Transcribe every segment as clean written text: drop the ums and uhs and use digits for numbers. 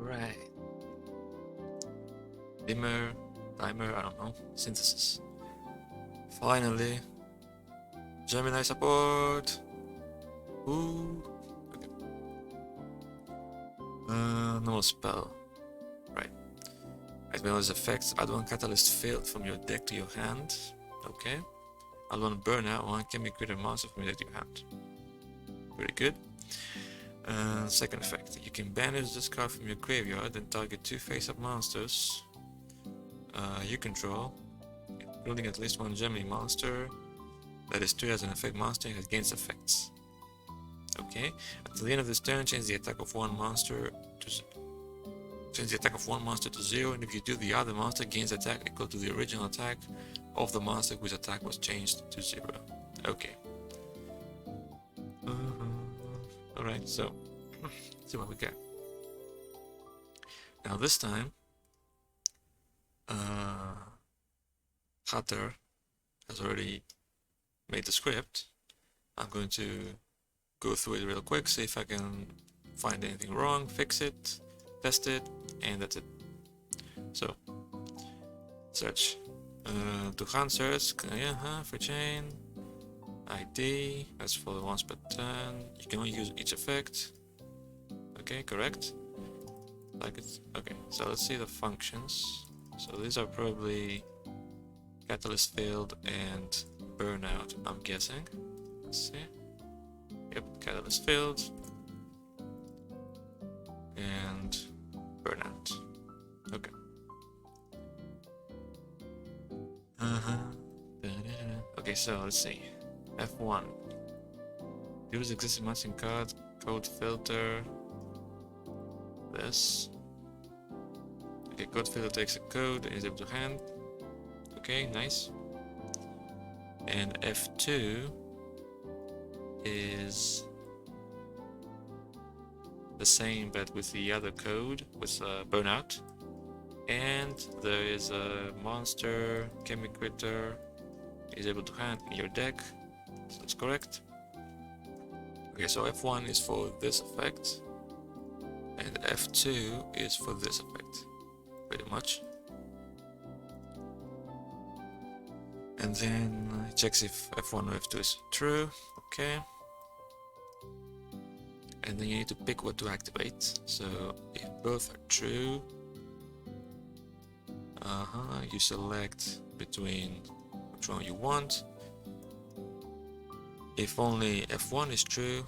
Right. Dimmer, timer, I don't know. Synthesis. Finally. Gemini support. Ooh. Okay. No spell. Right. As well as effects, add one catalyst field from your deck to your hand. Okay. Add one burnout, one Chemicritter monster from your deck to your hand. Pretty good. Second effect, you can banish this card from your graveyard and target 2 face-up monsters you control, including at least one Gemini monster that is treated as an effect monster and has gains effects. Okay, until the end of this turn, change the attack of one monster to 0, and if you do, the other monster gains attack equal to the original attack of the monster whose attack was changed to 0. Okay. Alright, so let's see what we get. Now this time, Hatter has already made the script. I'm going to go through it real quick, see if I can find anything wrong, fix it, test it, and that's it. So, search. To hand search, for chain, ID, that's for the once per turn. You can only use each effect. Okay, correct. Like it's okay. So let's see the functions. So these are probably catalyst field and burnout, I'm guessing. Let's see. Yep, catalyst field and burnout. Okay. Okay, so let's see. F1. Use existing matching card, code filter. This. Okay, code filter takes a code and is able to hand. Okay, nice. And F2 is the same but with the other code with burnout. And there is a monster, Chemicritter, is able to hand in your deck. So that's correct. Okay, so F1 is for this effect, and F2 is for this effect, pretty much. And then it checks if F1 or F2 is true. Okay. And then you need to pick what to activate. So if both are true, you select between which one you want. If only F1 is true,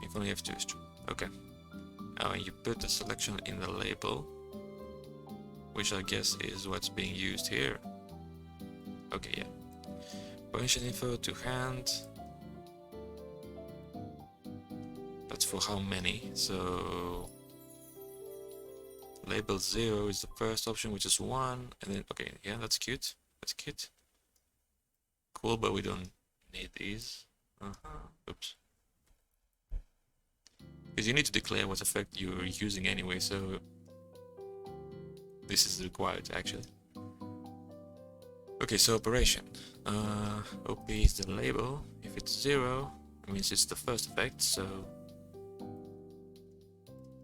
if only F2 is true. Okay. Now you put the selection in the label, which I guess is what's being used here. Okay, yeah. Permission info to hand. That's for how many? So label 0 is the first option, which is 1, and then okay, yeah, that's cute. That's cute. Cool, but we don't need these. Oops. Because you need to declare what effect you're using anyway, so this is required actually. Okay, so operation. OP is the label. If it's 0, it means it's the first effect, so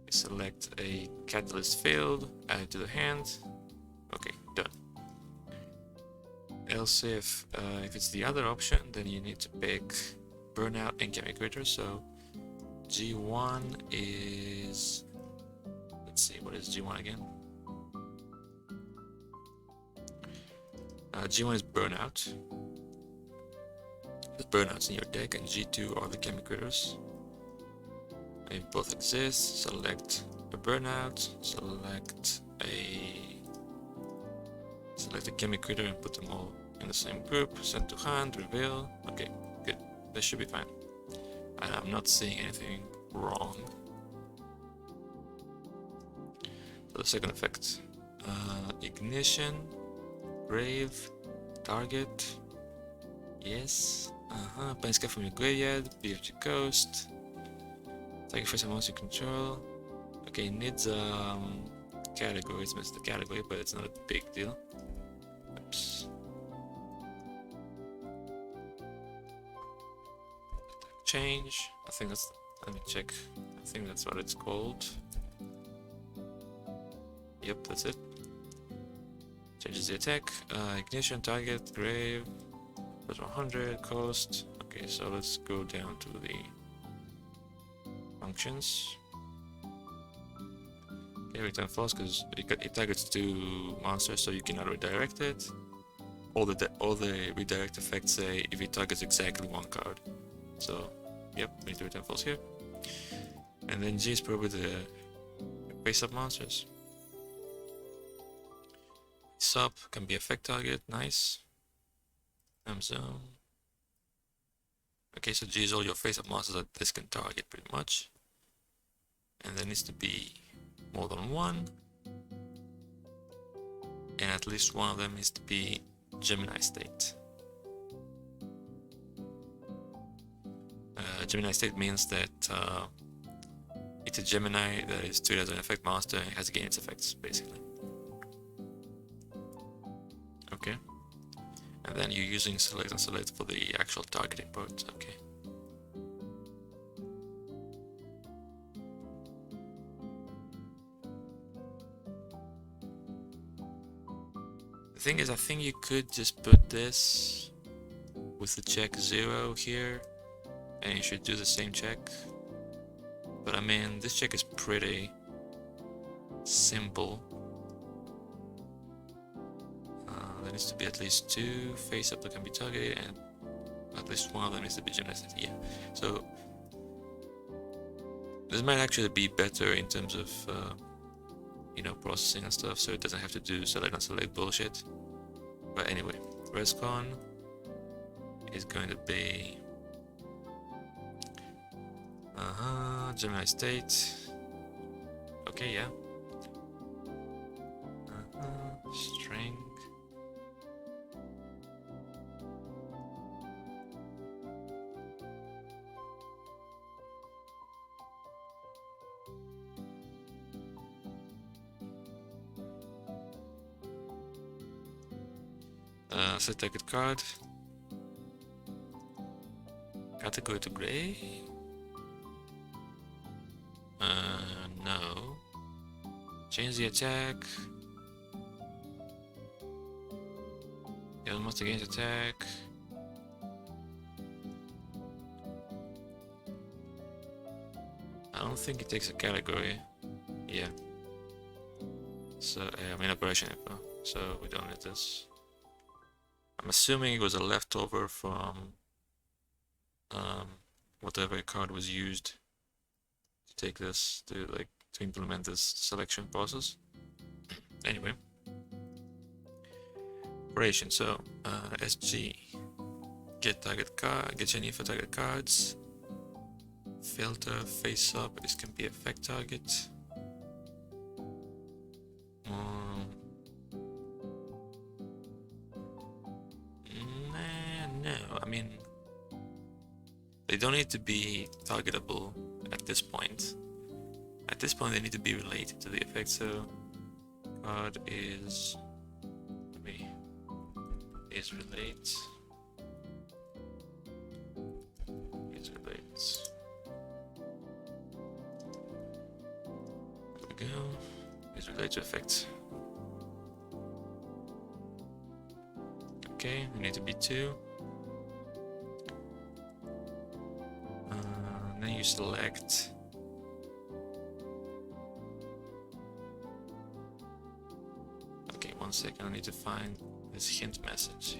we select a catalyst field, add it to the hand. Okay, done. Else if it's the other option, then you need to pick burnout and Chemicritter. So G1 is, let's see, what is G1 again? G1 is burnout. The burnouts in your deck, and G2 are the Chemicritters. If both exist, select a burnout, select a Chemicritter and put them all in the same group. Send to hand, reveal. Okay, good. This should be fine. And I'm not seeing anything wrong. So the second effect. Ignition, Brave, target. Yes. Planescape from your graveyard, BFG Coast. Sacrifice a monster you control. Okay, it needs category. It's missed the category, but it's not a big deal. Oops. Change. I think that's. Let me check. I think that's what it's called. Yep, that's it. Changes the attack. Ignition, target, grave, plus 100, cost. Okay, so let's go down to the functions. Okay, return false because it targets 2 monsters, so you cannot redirect it. All the redirect effects say if it targets exactly 1 card. So, yep, we need to return false here. And then G is probably the face-up monsters. Sub can be effect target, nice. Zone. Okay, so G is all your face-up monsters that this can target pretty much. And there needs to be more than 1. And at least one of them needs to be Gemini state. Gemini state means that it's a Gemini that is treated as an effect monster and has gained its effects, basically. Okay. And then you're using select and select for the actual targeting part. Okay. The thing is, I think you could just put this with the check 0 here, and you should do the same check. But I mean, this check is pretty simple. There needs to be at least 2 face-up that can be targeted, and at least one of them needs to be Gemini state. Yeah. So this might actually be better in terms of you know, processing and stuff, so it doesn't have to do select and select bullshit. But anyway, rescon is going to be Gemini state. Okay, yeah. String. Set target card. Category to gray. No. Change the attack. The other must against attack. I don't think it takes a category. Yeah. So I mean operation info. So we don't need this. I'm assuming it was a leftover from whatever card was used to take this to implement this selection process. Anyway, operation. So SG, get target card, get any for target cards. Filter face up. This can be effect target. No, I mean, they don't need to be targetable at this point. At this point, they need to be related to the effect. So, card is relate. Is relates. There we go. Is related to effect. Okay, we need to be 2. Then you select okay, 1 second, I need to find this hint message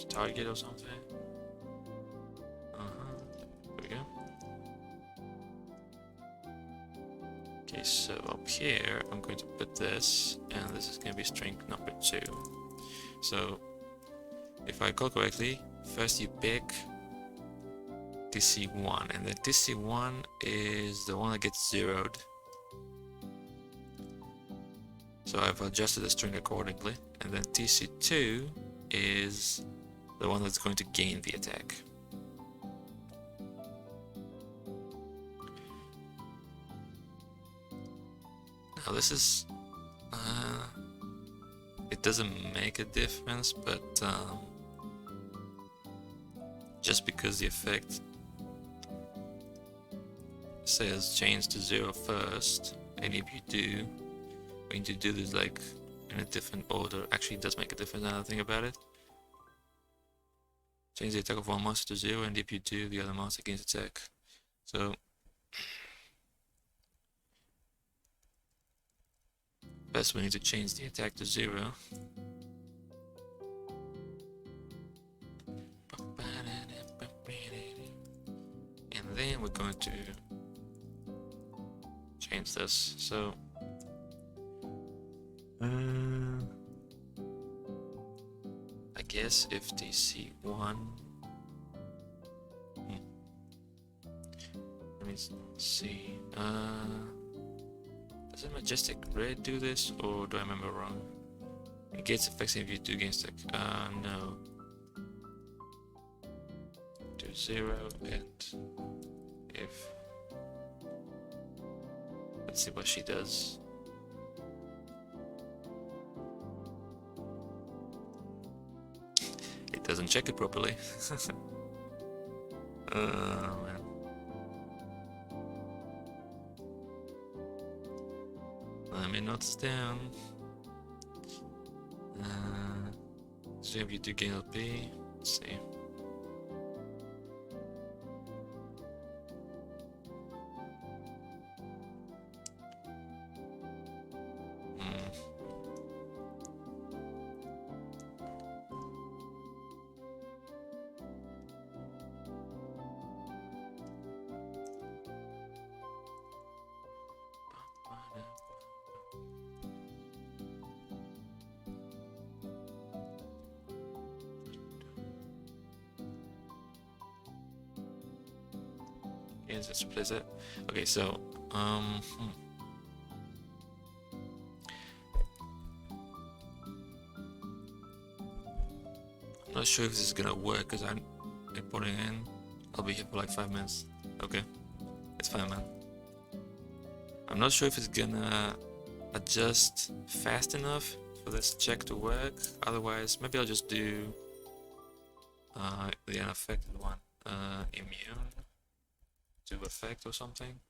target or something. There we go. Okay, so up here I'm going to put this, and this is going to be string number 2. So if I recall correctly, first you pick TC1, and then TC1 is the one that gets zeroed. So I've adjusted the string accordingly, and then TC2 is the one that's going to gain the attack. Now this is it doesn't make a difference, but just because the effect says change to 0 first, and if you do, we need to do this like in a different order. Actually, it does make a difference now that I think about it. Change the attack of one monster to 0 and DP2 the other monster against attack. So first we need to change the attack to 0. And then we're going to change this. So I guess if they see 1, let me see. Does a Majestic Red do this, or do I remember wrong? It gets effects if you do against it. No. Do 0 and if. Let's see what she does. It doesn't check it properly. Man. Let me note this down. So if you do gain LP, let's see. Yes, let's replace it. Okay, so I'm not sure if this is gonna work because I'm importing in. I'll be here for like 5 minutes. Okay, it's fine, man. I'm not sure if it's gonna adjust fast enough for this check to work. Otherwise, maybe I'll just do the unaffected one, immune to effect or something.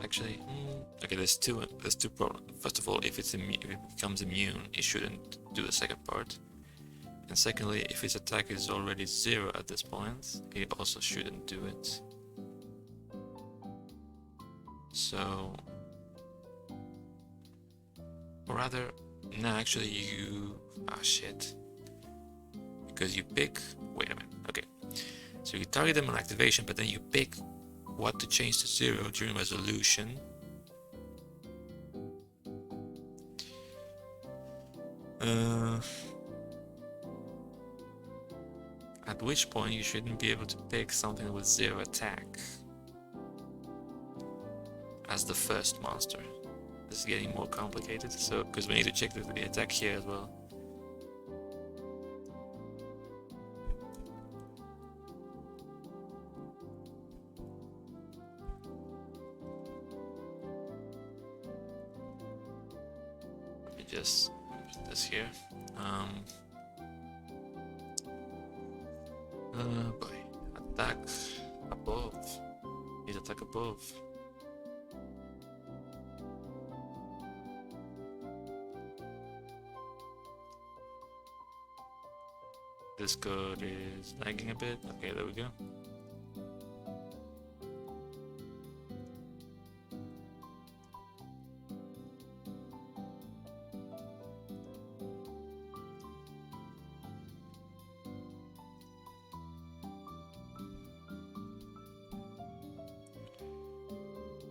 Actually, okay, there's two problems. First of all, if it becomes immune, it shouldn't do the second part. And secondly, if its attack is already 0 at this point, it also shouldn't do it. So, or rather, no, actually shit. Because you pick, wait a minute, okay. So you target them on activation, but then you pick what to change to 0 during resolution. At which point you shouldn't be able to pick something with 0 attack as the first monster. This is getting more complicated, so because we need to check the attack here as well. Let me just put this here. Boy, attack above. Need attack above. This code is lagging a bit. Okay, there we go.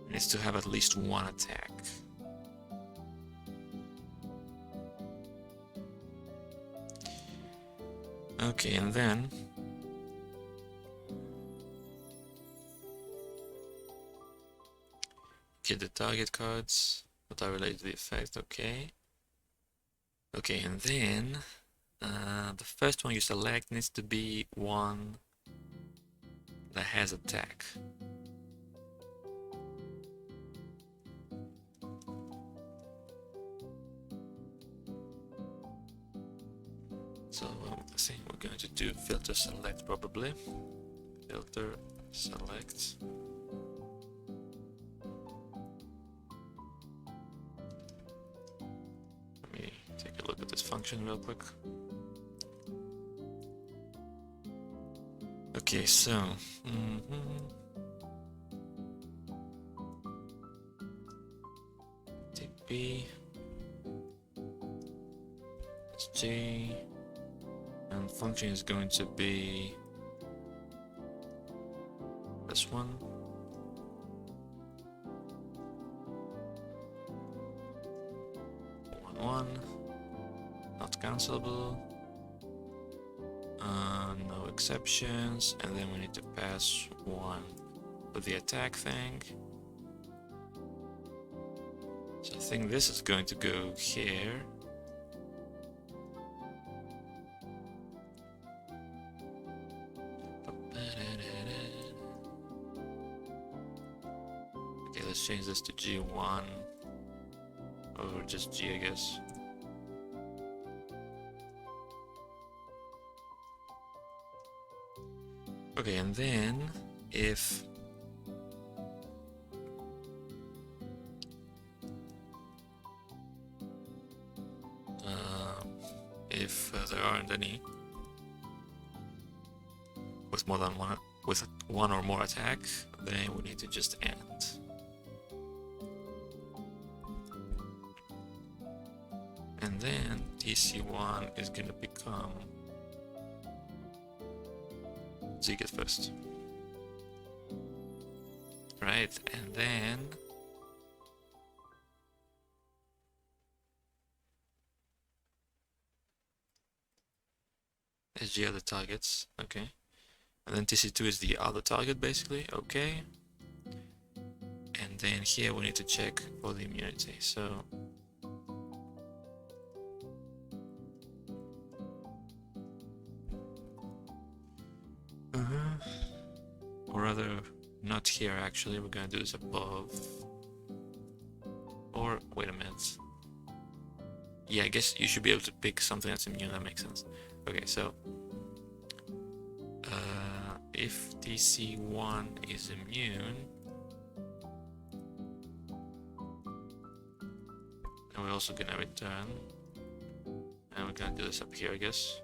It needs to have at least 1 attack. Okay, and then get the target cards that are related to the effect. Okay. Okay, and then the first one you select needs to be one that has attack. So I think we're going to do filter select probably. Filter select. Let me take a look at this function real quick. Okay, so take B, it's G, and function is going to be this one. One, not cancelable. No exceptions, and then we need to pass one for the attack thing. So I think this is going to go here. Okay, let's change this to G1, or just G, I guess. Okay, and then if there aren't any with more than one, with one or more attack, then we need to just end. And then TC1 is gonna become Z get first. Right, and then SG are the targets, okay. And then TC2 is the other target basically, okay. And then here we need to check for the immunity, so or rather not here actually, we're gonna do this above. Or wait a minute. Yeah, I guess you should be able to pick something that's immune, that makes sense. Okay, so if TC1 is immune, and we're also gonna return, and we're gonna do this up here, I guess.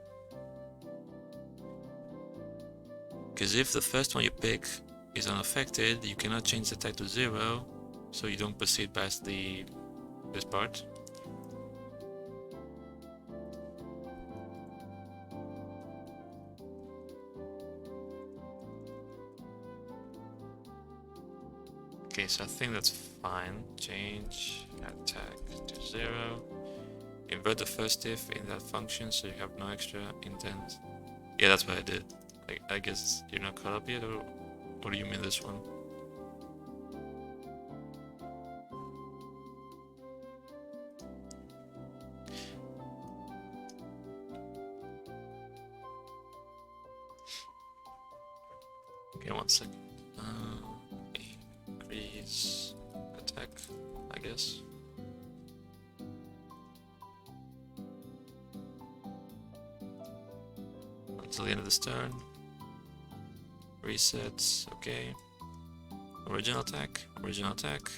Because if the first one you pick is unaffected, you cannot change the attack to 0, so you don't proceed past this part. Okay, so I think that's fine. Change attack to 0. Invert the first if in that function, so you have no extra intent. Yeah, that's what I did. I guess you're not caught up yet, or what do you mean this one? Okay, 1 second. Increase attack, I guess. Until the end of this turn. Resets, okay. Original attack, original attack.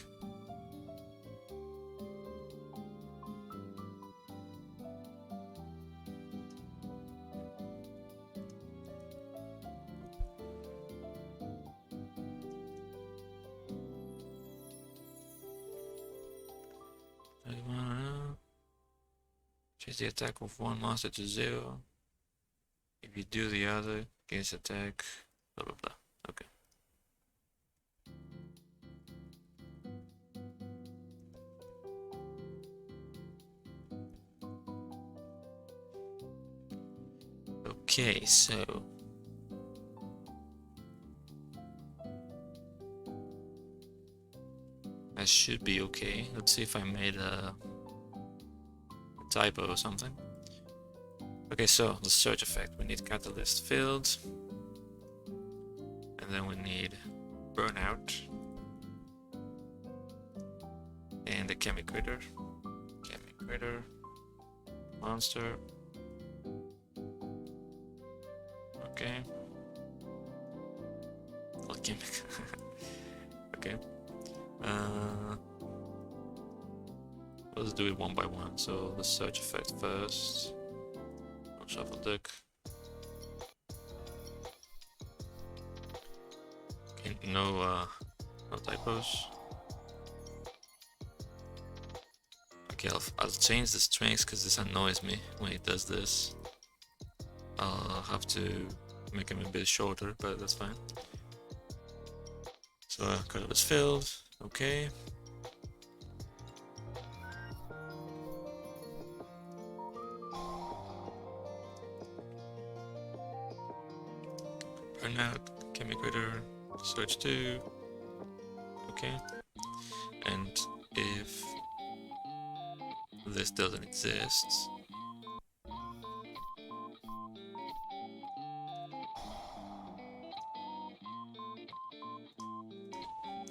Change the attack of one monster to 0. If you do the other, against attack, blah blah blah. Okay. Okay, so that should be okay. Let's see if I made a typo or something. Okay, so the search effect, we need catalyst filled, and then we need burnout, and the Chemicritter, monster, Okay. What gimmick? Okay. Let's do it one by one. So the search effect first. Shuffle deck. Okay, no typos. Okay, I'll change the strings because this annoys me when it does this. I'll have to make them a bit shorter, but that's fine. So color is filled. Okay. Burnout, Chemicritter, search 2. Okay. And if this doesn't exist,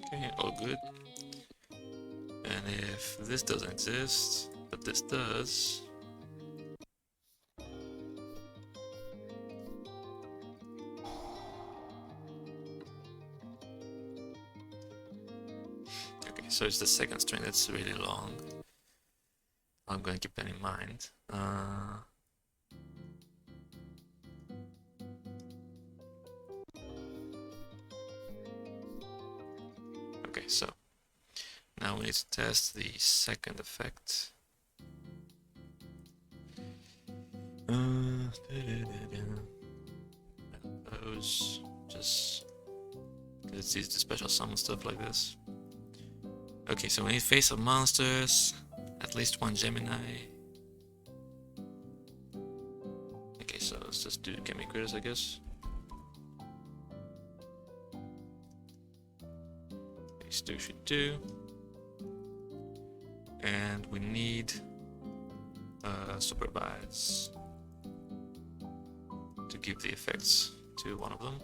okay, all good. And if this doesn't exist, but this does, okay, so it's the second string that's really long. I'm going to keep that in mind. Okay, so now we need to test the second effect. Those just let's use the special summon stuff like this. Okay, so we need face of monsters, at least one Gemini. Okay, so let's just do Chemicritters, I guess. These two should do. And we need supervise to give the effects to one of them.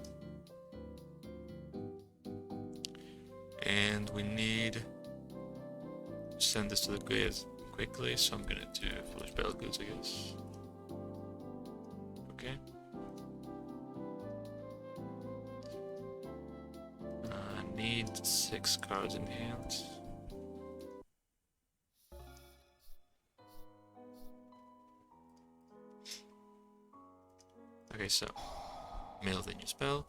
And we need to send this to the grid quickly, so I'm gonna do foolish battle goods, I guess. Okay. I need 6 cards in hand. Okay, so mail the new spell.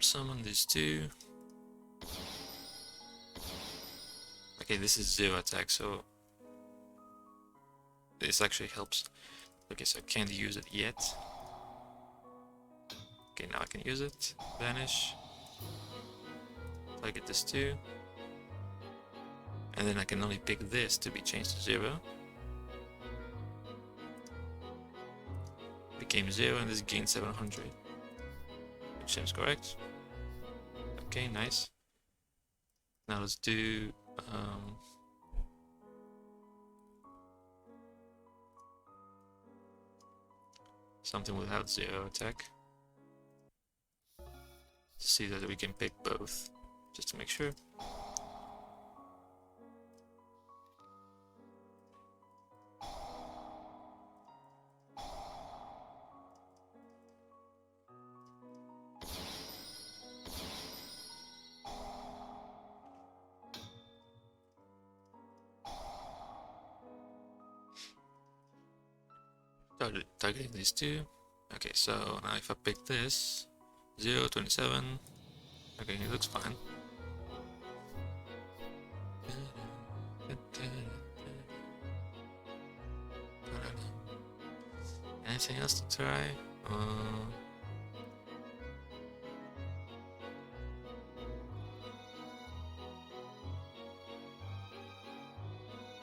Summon these two. Okay, this is 0 attack, so this actually helps. Okay, so I can't use it yet. Okay, now I can use it. Vanish. I get this too. And then I can only pick this to be changed to 0. Became 0 and this gained 700. Which seems correct. Okay, nice. Now let's do something without 0 attack. To see that we can pick both, just to make sure. Targeting these two. Okay, so now if I pick this, 0, 27. Okay, it looks fine. Anything else to try?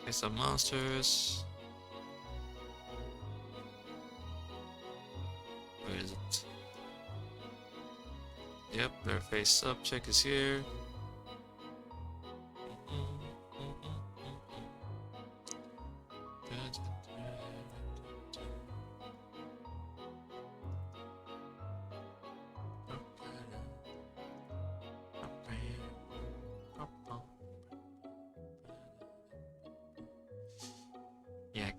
Okay, some monsters. Where is it? Yep, their face up check is here.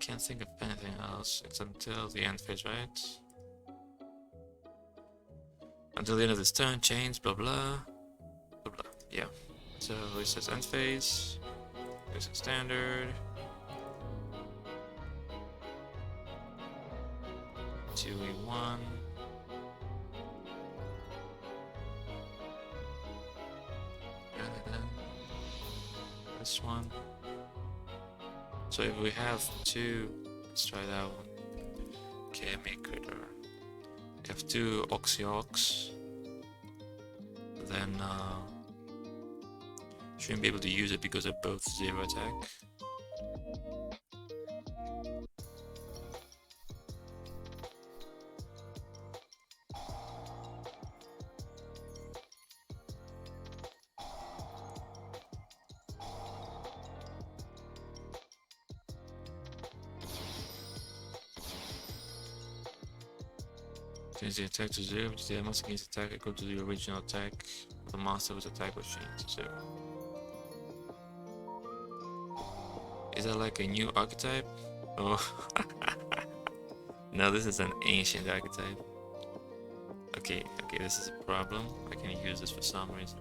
can't think of anything else. It's until the end phase, right? Until the end of this turn, change, blah blah. Blah blah. Yeah. So it says end phase. This is standard. 2E1. This one. So if we have two, let's try that one. Chemicritter. We have two Oxyox. Then shouldn't be able to use it because they're both 0 attack. Change the attack to 0, which the monster gains attack equal to the original attack. The monster with attack was changed to 0. Is that like a new archetype? Oh, no, this is an ancient archetype. Okay, this is a problem. I can use this for some reason.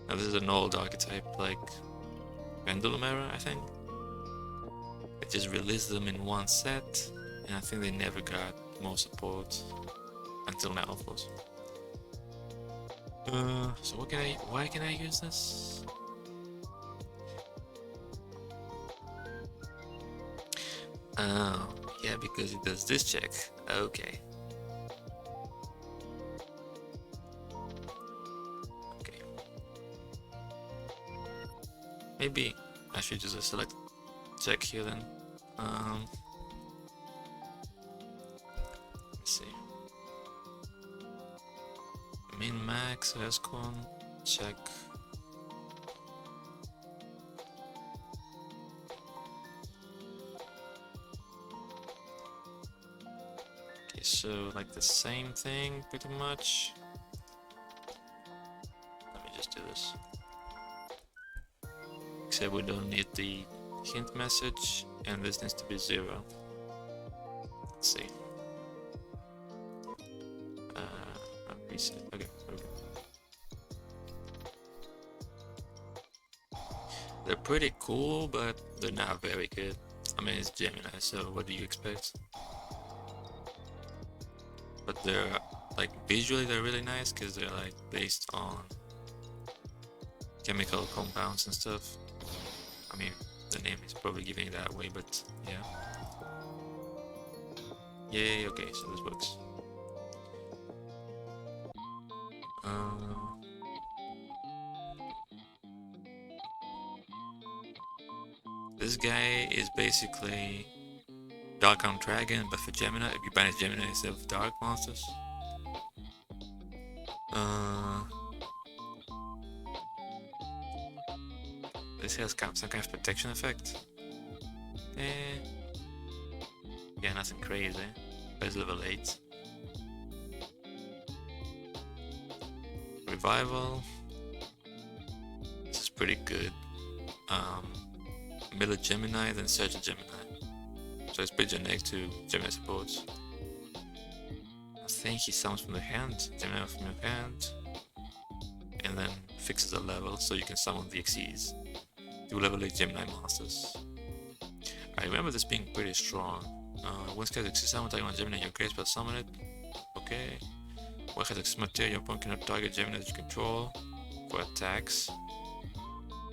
Now this is an old archetype, like Pendulum Era, I think. They just released them in one set, and I think they never got more support until now, of course. So why can I use this? Oh, yeah, because it does this check. Okay. Okay. Maybe I should just select check here then. Let's see. Min max, Escon, check. Okay, so like the same thing pretty much. Let me just do this. Except we don't need the hint message, and this needs to be 0. Let's see. Reset. Okay. They're pretty cool, but they're not very good. I mean, it's Gemini, so what do you expect? But they're like visually they're really nice because they're like based on chemical compounds and stuff. I mean, the name is probably giving it that way, but yeah. Yay, okay, so this works. This guy is basically Dark Arm Dragon, but for Gemini, if you banish Gemini instead of Dark monsters. This has some kind of protection effect. Yeah, nothing crazy, but it's level 8. Revival. This is pretty good. Middle Gemini, then Search a Gemini. So it's pretty generic to Gemini supports. I think he summons from the hand, Gemini from your hand, and then fixes a level so you can summon the Xyz. 2 level 8 Gemini monsters. I remember this being pretty strong. Once cast Xyz summon target on Gemini, your great spell summon it. Okay. One has Xyz material, your opponent cannot target Gemini that you control for attacks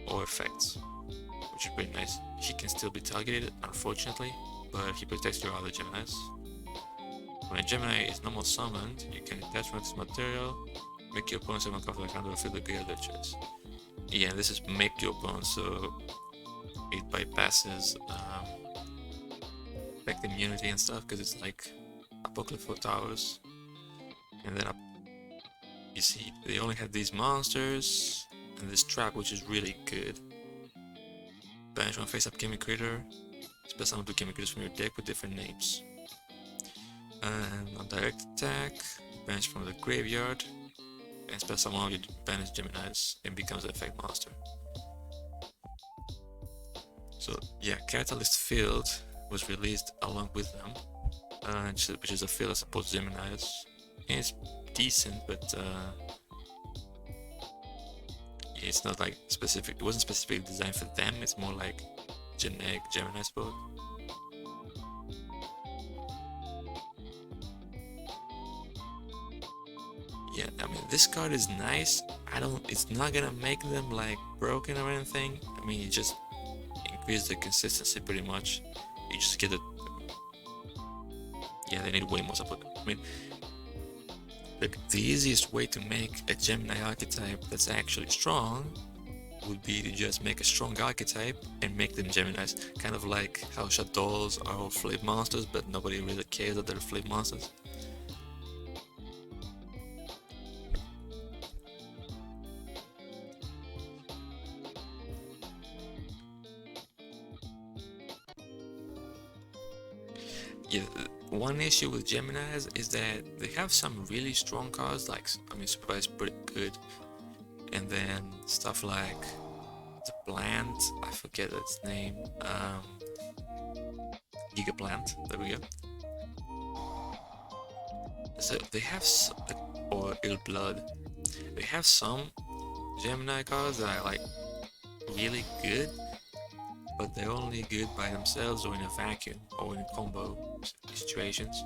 or effects, which is pretty nice. He can still be targeted, unfortunately, but he protects your other Geminis. When a Gemini is normal summoned, you can attach one of this material, make your opponent summon card from the hand or fill the great choice. Yeah, this is make your opponent, so it bypasses effect immunity and stuff, because it's like Apocalypse for Towers. And then you see, they only have these monsters and this trap, which is really good. Banish one face up Chemicritter. Spell summon 2 Chemicritters from your deck with different names. And on direct attack, banish from the graveyard. And spell summon all your banished Geminis and becomes an effect monster. So yeah, Catalyst Field was released along with them, which is a field that supports Geminis. And it's decent, but yeah, it's not like specific. It wasn't specifically designed for them. It's more like generic Gemini support. Yeah, I mean this card is nice. It's not gonna make them like broken or anything. I mean, you just increase the consistency pretty much. You just get it. Yeah, they need way more support. I mean, the easiest way to make a Gemini archetype that's actually strong would be to just make a strong archetype and make them Geminis. Kind of like how Shadows are all flip monsters, but nobody really cares that they're flip monsters. Yeah, one issue with Geminis is that they have some really strong cards, like, I mean, Superbite is pretty good, and then stuff like the plant, I forget its name, Gigaplant, there we go. So they have or Ill Blood, they have some Gemini cards that are like really good, but they're only good by themselves or in a vacuum or in combo situations.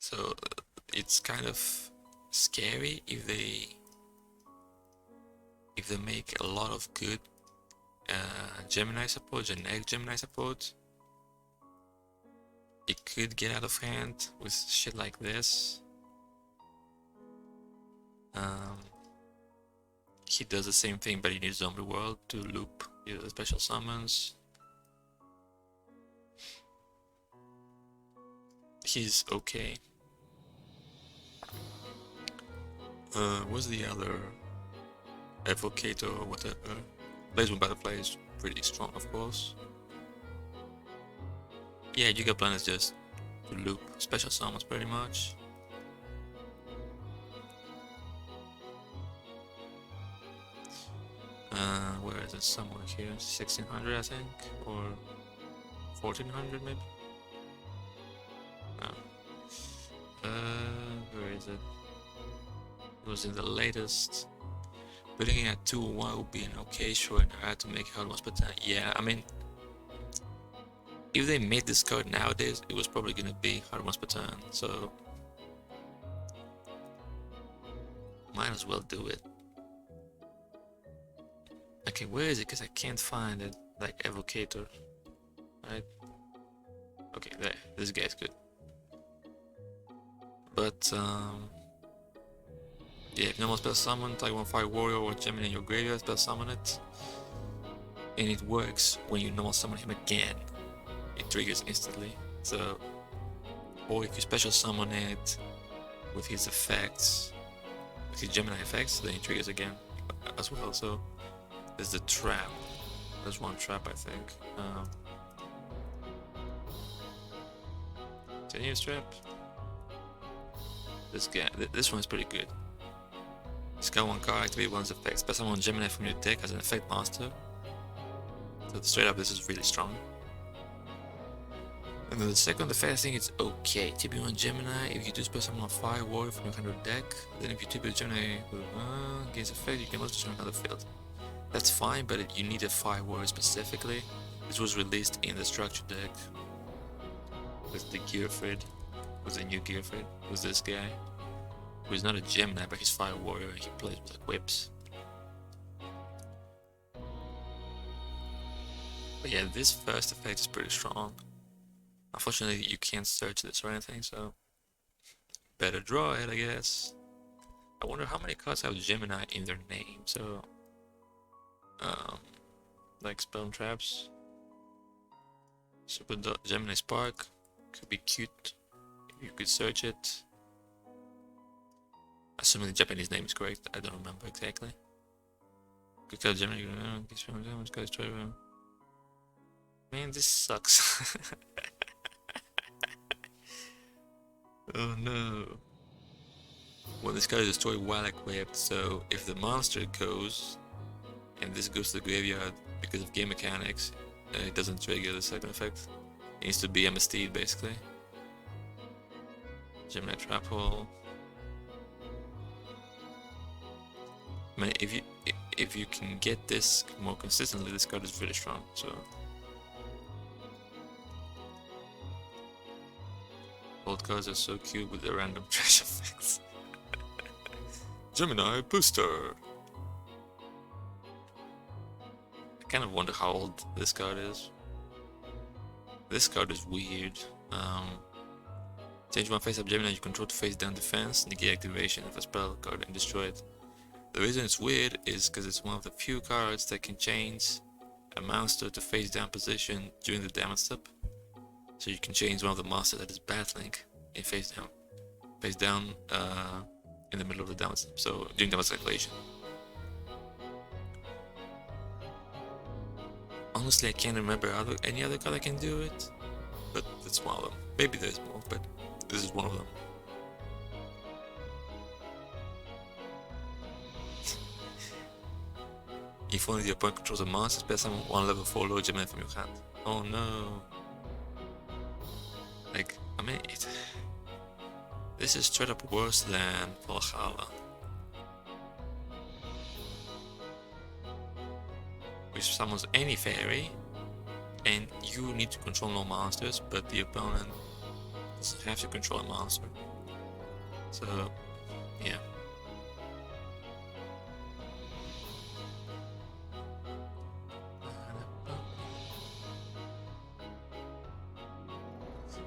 So it's kind of scary if they make a lot of good Gemini support, generic Gemini support. It could get out of hand with shit like this. He does the same thing, but he needs Zombie World to loop the special summons. He's okay. What's the other? Advocate or whatever. Blazing Butterfly is pretty strong, of course. Yeah, Gigaplan is just to loop special summons pretty much. Where is it? Somewhere here, 1600 I think, or 1400 maybe. No. Where is it? It was in the latest. Putting it at 2-1 would be an okay choice. I had to make it hard once, but yeah, I mean, if they made this card nowadays, it was probably gonna be hard once per turn. So might as well do it. Okay, where is it? Because I can't find it. Like Evocator, right? Okay, there. This guy's good. But yeah, if normal spell summon, type 1/5 warrior or Gemini in your graveyard, spell summon it, and it works when you normal summon him again. It triggers instantly. So, or if you special summon it with his effects, with his Gemini effects, then it triggers again as well. So there's the trap. There's one trap, I think. Tenuous trap. This guy, this one is pretty good. It's got one card, activate one's effects. Special summon Gemini from your deck as an effect monster. So straight up, this is really strong. And then the second effect, I think it's okay. TP on Gemini, if you do special summon fire warrior from your hand or deck, then if you TP Gemini gains effect, you can also destroy another field. That's fine, but you need a fire warrior specifically. This was released in the structure deck with the Gearfried, with the new Gearfried, with this guy, who is not a Gemini, but he's fire warrior and he plays with like whips. But yeah, this first effect is pretty strong. Unfortunately, you can't search this or anything, so better draw it, I guess. I wonder how many cards have Gemini in their name. So, like Spell Traps, Super Gemini Spark could be cute if you could search it. Assuming the Japanese name is correct, I don't remember exactly. Could tell Gemini. Man, this sucks. Oh no. When this card is destroyed while equipped, so if the monster goes and this goes to the graveyard because of game mechanics, it doesn't trigger the second effect. It needs to be MST'd basically. Gemini Trap Hole. I mean, if you can get this more consistently, this card is really strong. So old cards are so cute with the random trash effects. Gemini Booster. I kind of wonder how old this card is. This card is weird. Change one face-up Gemini you control to face-down defense, negate activation of a spell card and destroy it. The reason it's weird is because it's one of the few cards that can change a monster to face-down position during the damage step. So you can change one of the monsters that is battling in face-down. Face-down in the middle of the damage step, so during damage calculation. Honestly, I can't remember any other card that can do it, but it's one of them. Maybe there's more, but this is one of them. If only the opponent controls a monster, spell summon one level 4 low Gemini from your hand. Oh no. Like, I mean, this is straight up worse than Valhalla, which summons any fairy, and you need to control no monsters, but the opponent doesn't have to control a monster. So, yeah.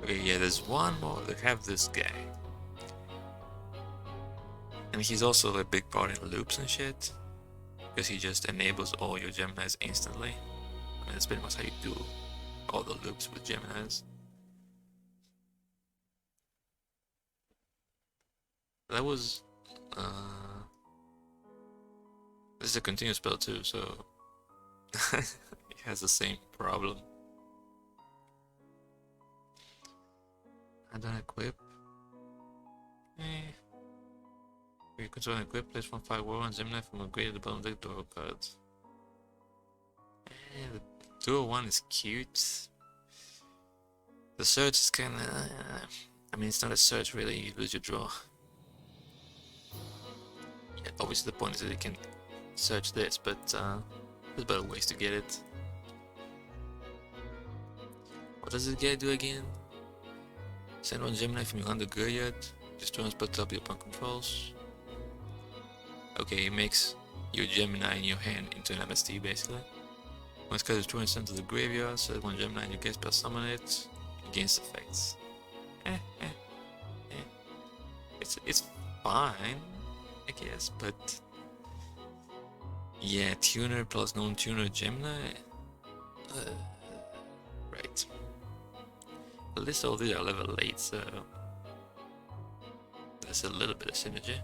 Okay, yeah, there's one more. They have this guy. And he's also a big part in loops and shit, because he just enables all your Geminis instantly. I mean, that's pretty much how you do all the loops with Geminis. That was... this is a continuous spell too, so... it has the same problem. I don't equip. You control and equip, place 1/5 war on Gemini from upgrade at the bottom deck draw cards. The duo one is cute. The search is kinda... I mean, it's not a search really, you lose your draw. Yeah, obviously the point is that you can search this, but there's better ways to get it. What does this guy do again? Send one Gemini from your hand to graveyard. Destroy and split up your opponent controls. Okay, it makes your Gemini in your hand into an MST basically. When it's cast destroy and sent to the graveyard, set one Gemini in your game spell, summon it against effects. It's fine, I guess, but yeah, tuner plus non-tuner Gemini. Right. At least all these are level 8, so there's a little bit of synergy.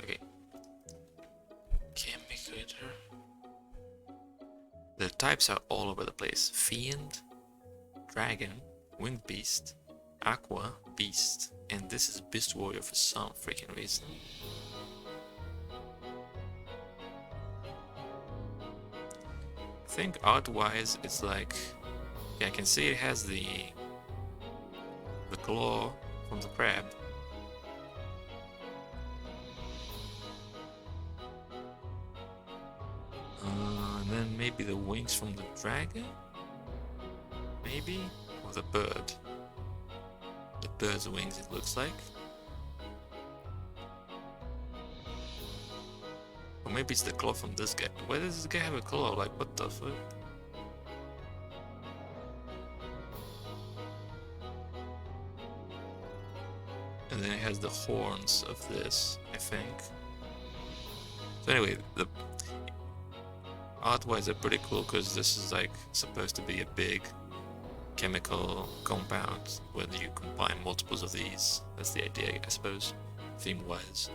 Okay. Chemicritter. The types are all over the place. Fiend, Dragon, Wind Beast, Aqua, Beast, and this is Beast Warrior for some freaking reason. I think art-wise it's like... yeah, I can see it has the claw from the crab. And then maybe the wings from the dragon? Maybe? Or the bird. The bird's wings, it looks like. Or maybe it's the claw from this guy. Why does this guy have a claw? Like, what the fuck? And then it has the horns of this, I think. So anyway, the art-wise they're pretty cool because this is like supposed to be a big chemical compound where you combine multiples of these. That's the idea, I suppose, theme-wise.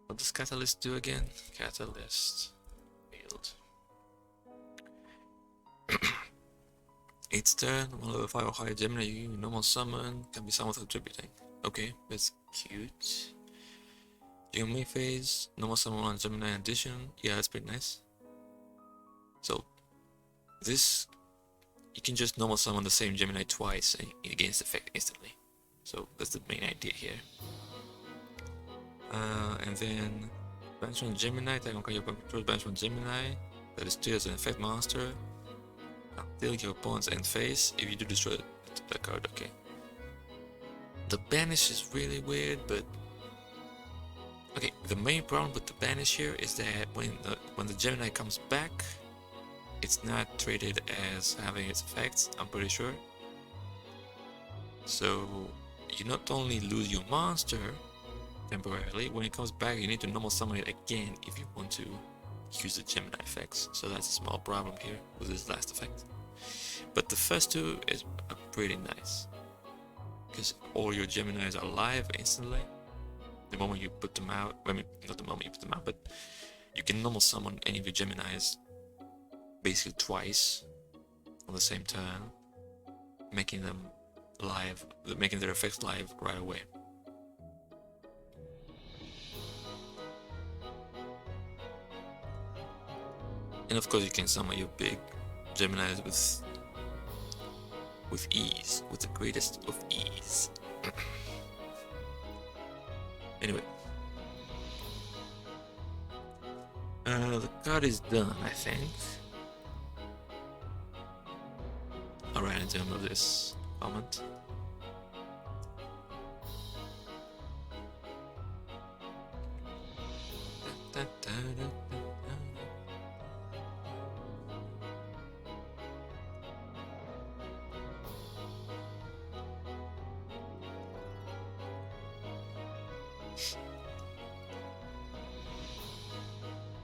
What does Catalyst do again? Catalyst failed. Its turn, 1 level 5 or higher Gemini, you normal summon, can be summoned without attributing. Okay, that's cute. Gemini phase, normal summon on Gemini addition. Yeah, that's pretty nice. So, this, you can just normal summon the same Gemini twice and it gains effect instantly. So, that's the main idea here. And then, banish one Gemini, take on card your opponent controls, banish one Gemini, that is treated as an effect monster. Until your opponent's end phase, if you do destroy the card, okay. The banish is really weird, but okay, the main problem with the banish here is that when the Gemini comes back, it's not treated as having its effects, I'm pretty sure. So you not only lose your monster temporarily, when it comes back you need to normal summon it again if you want to use the Gemini effects. So that's a small problem here with this last effect. But the first two are pretty nice, because all your Geminis are alive instantly the moment you put them out. I mean, not the moment you put them out, but you can normal summon any of your Geminis basically twice on the same turn, making them live, making their effects live right away. And of course you can summon your big Geminis with ease, with the greatest of ease. Anyway, the card is done, I think. Alright, in terms of this comment.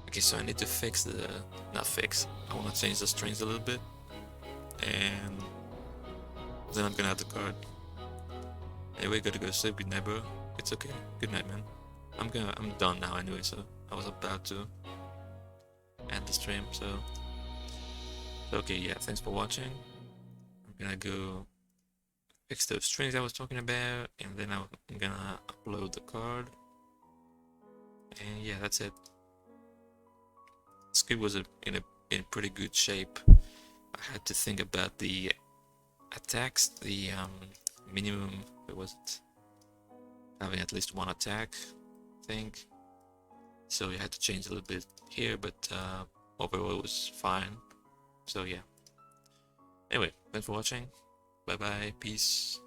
Okay, so I need to fix the, not fix, I want to change the strings a little bit, and then I'm gonna add the card. Anyway, gotta go to sleep. Good night, bro. It's okay. Good night, man. I'm done now anyway, so I was about to end the stream, so okay, yeah, thanks for watching. I'm gonna go fix those strings I was talking about, and then I'm gonna upload the card, and yeah, that's it. The script was in pretty good shape. I had to think about the attacks, the minimum, what was it? Having at least one attack, I think. So you had to change a little bit here, but overall it was fine. So yeah. Anyway, thanks for watching. Bye bye, peace.